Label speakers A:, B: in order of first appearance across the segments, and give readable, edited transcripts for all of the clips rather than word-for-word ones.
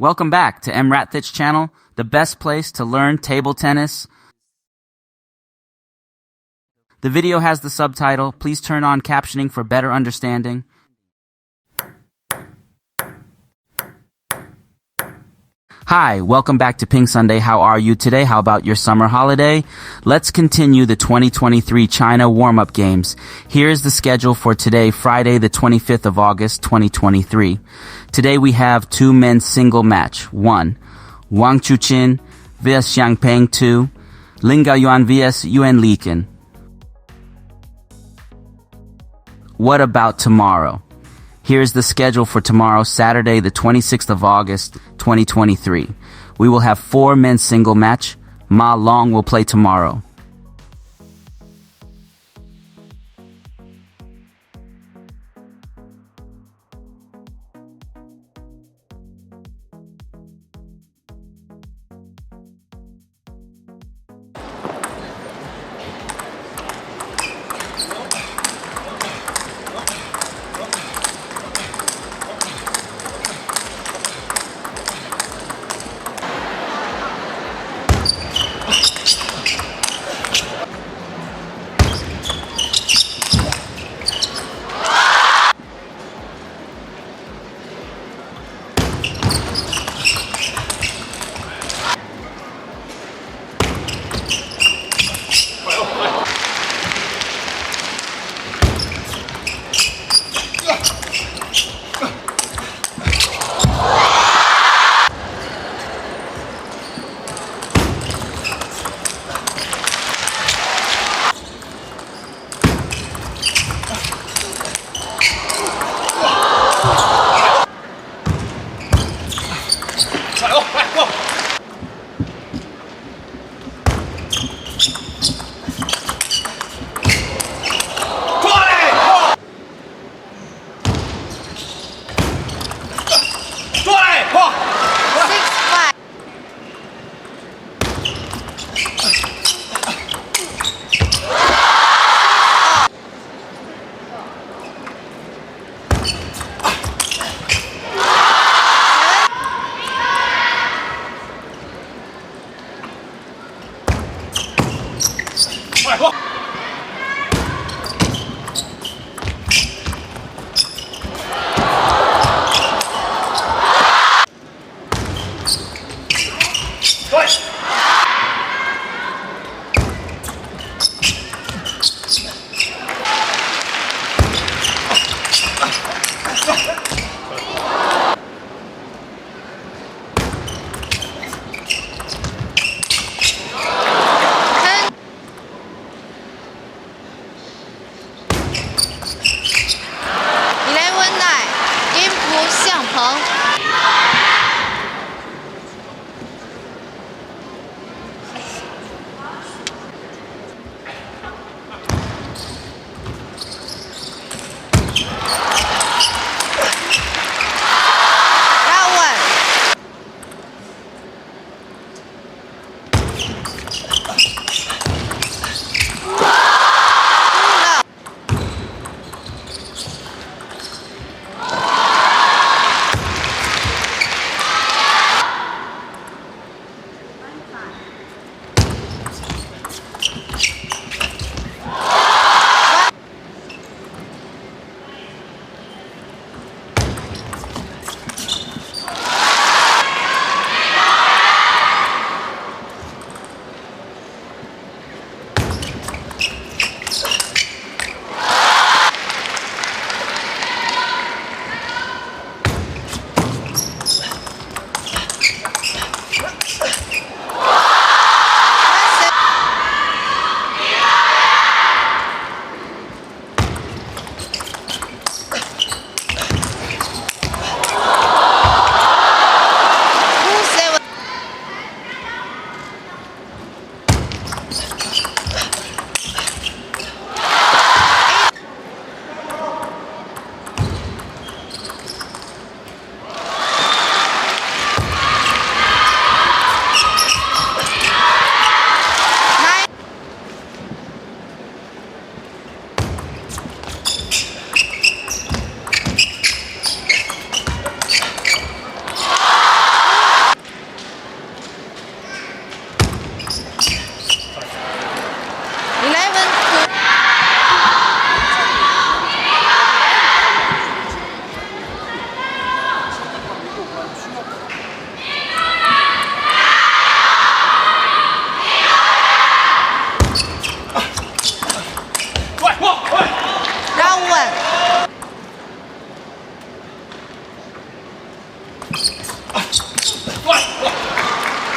A: Welcome back to M. Ratthich channel, the best place to learn table tennis. The video has the subtitle. Please turn on captioning for better understanding. Hi, welcome back to Ping Sunday. How are you today? How about your summer holiday? Let's continue the 2023 China warm-up games. Here's the schedule for today, Friday, the 25th of August, 2023. Today we have two men's single match. 1. Wang Chuqin vs Xiang Peng. 2. Lin Gaoyuan vs Yuan Liqin. What about tomorrow? Here's the schedule for tomorrow, Saturday, the 26th of August, 2023. We will have 4 men's single match. Ma Long will play tomorrow.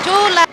B: 2 lakhs.